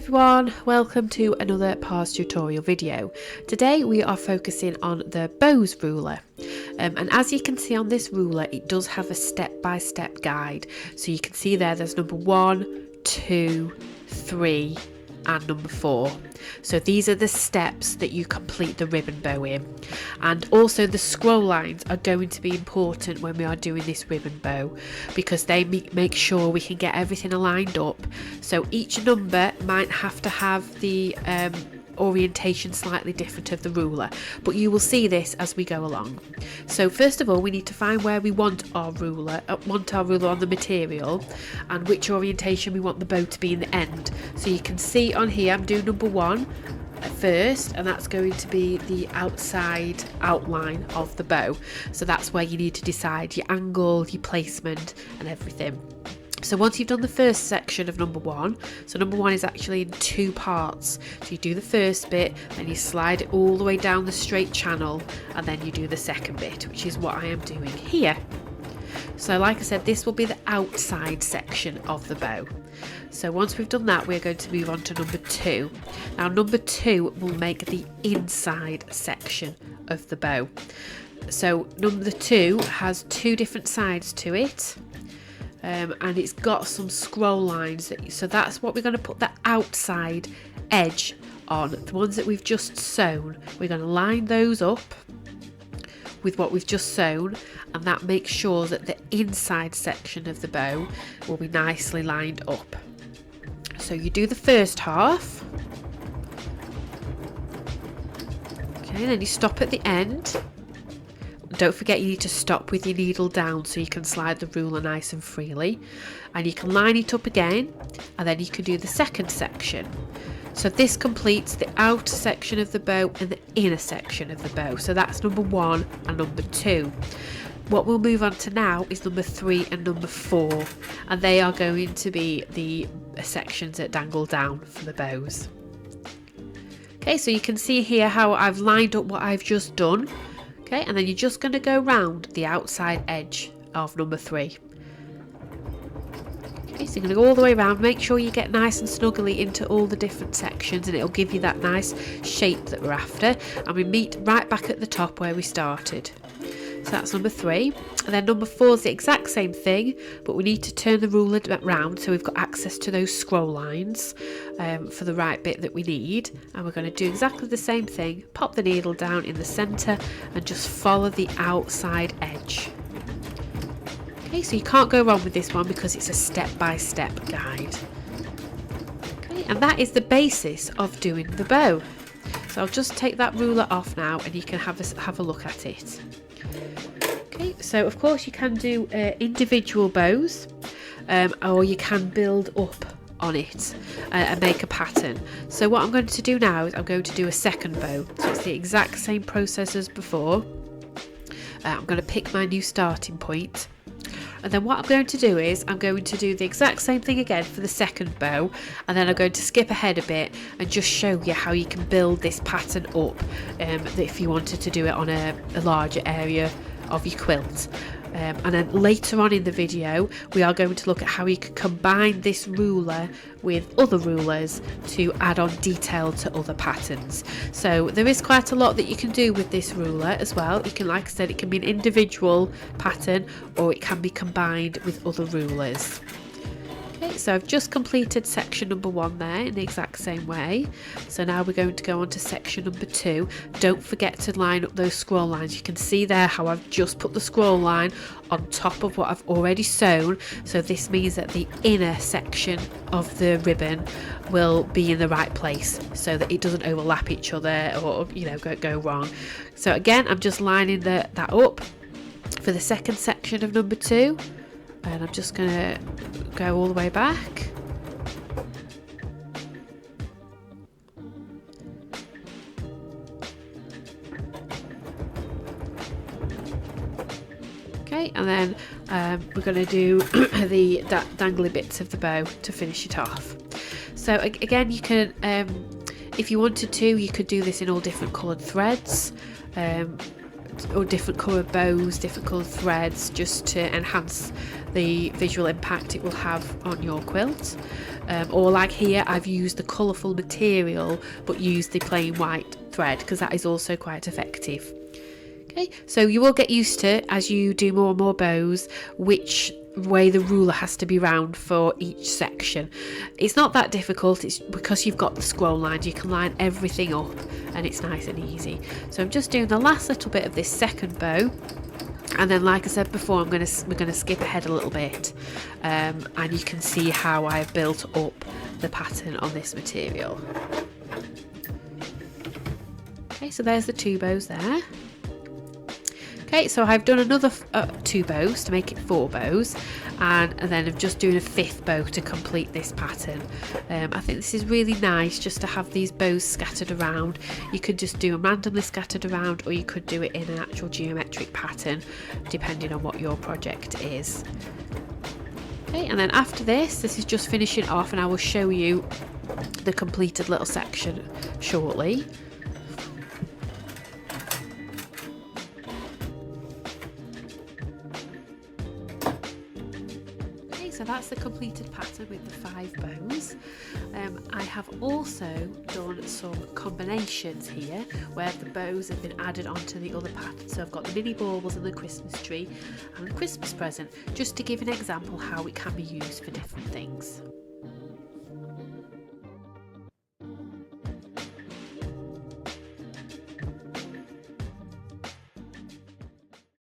everyone, welcome to another Pars tutorial video. Today we are focusing on the bows ruler, and as you can see on this ruler it does have a step-by-step guide. So you can see there's number 1, 2, 3 and number 4. So these are the steps that you complete the ribbon bow in, and also the scroll lines are going to be important when we are doing this ribbon bow because they make sure we can get everything aligned up. So each number might have to have the orientation slightly different of the ruler, but you will see this as we go along. So first of all, we need to find where we want our ruler on the material and which orientation we want the bow to be in the end. So you can see on here I'm doing number 1 first, and that's going to be the outside outline of the bow. So that's where you need to decide your angle, your placement and everything. So once you've done the first section of number 1, so number 1 is actually in 2 parts. So you do the first bit, then you slide it all the way down the straight channel, and then you do the second bit, which is what I am doing here. So like I said, this will be the outside section of the bow. So once we've done that, we're going to move on to number 2. Now number 2 will make the inside section of the bow. So number 2 has 2 different sides to it. And it's got some scroll lines, so that's what we're going to put the outside edge on. The ones that we've just sewn, we're going to line those up with what we've just sewn, and that makes sure that the inside section of the bow will be nicely lined up. So you do the first half, okay, then you stop at the end. Don't forget you need to stop with your needle down so you can slide the ruler nice and freely, and you can line it up again, and then you can do the second section. So this completes the outer section of the bow and the inner section of the bow. So that's number 1 and number 2. What we'll move on to now is number 3 and number 4, and they are going to be the sections that dangle down for the bows. Okay, so you can see here how I've lined up what I've just done. Okay, and then you're just going to go round the outside edge of number 3. Okay, so you're going to go all the way around, make sure you get nice and snuggly into all the different sections, and it'll give you that nice shape that we're after. And we meet right back at the top where we started. So that's number 3. And then number 4 is the exact same thing, but we need to turn the ruler round so we've got access to those scroll lines for the right bit that we need. And we're going to do exactly the same thing, pop the needle down in the centre and just follow the outside edge. Okay, so you can't go wrong with this one because it's a step-by-step guide. Okay, and that is the basis of doing the bow. So I'll just take that ruler off now and you can have a look at it. Okay, so of course you can do individual bows, or you can build up on it and make a pattern. So what I'm going to do now is I'm going to do a second bow. So it's the exact same process as before. I'm going to pick my new starting point. And then what I'm going to do is I'm going to do the exact same thing again for the second bow, and then I'm going to skip ahead a bit and just show you how you can build this pattern up if you wanted to do it on a larger area of your quilt. And then later on in the video we are going to look at how you can combine this ruler with other rulers to add on detail to other patterns. So there is quite a lot that you can do with this ruler as well. You can, like I said, it can be an individual pattern or it can be combined with other rulers. Okay, so I've just completed section number 1 there in the exact same way. So now we're going to go on to section number 2. Don't forget to line up those scroll lines. You can see there how I've just put the scroll line on top of what I've already sewn. So this means that the inner section of the ribbon will be in the right place so that it doesn't overlap each other or go wrong. So again, I'm just lining that up for the second section of number 2. And I'm just going to go all the way back. Okay, and then we're going to do the dangly bits of the bow to finish it off. So again, you can, if you wanted to, you could do this in all different coloured threads. or different coloured bows, different coloured threads, just to enhance the visual impact it will have on your quilt. Or like here, I've used the colourful material but used the plain white thread because that is also quite effective. Okay, so you will get used to, as you do more and more bows, which way the ruler has to be round for each section. It's not that difficult, it's because you've got the scroll lines, you can line everything up and it's nice and easy. So I'm just doing the last little bit of this second bow, and then like I said before, we're going to skip ahead a little bit, and you can see how I've built up the pattern on this material. Okay, so there's the 2 bows there. Okay, so I've done another 2 bows to make it 4 bows, and then I'm just doing a 5th bow to complete this pattern. I think this is really nice just to have these bows scattered around. You could just do them randomly scattered around, or you could do it in an actual geometric pattern depending on what your project is. Okay, and then after this is just finishing off, and I will show you the completed little section shortly. So that's the completed pattern with the 5 bows. I have also done some combinations here where the bows have been added onto the other pattern. So I've got the mini baubles and the Christmas tree and the Christmas present, just to give an example how it can be used for different things.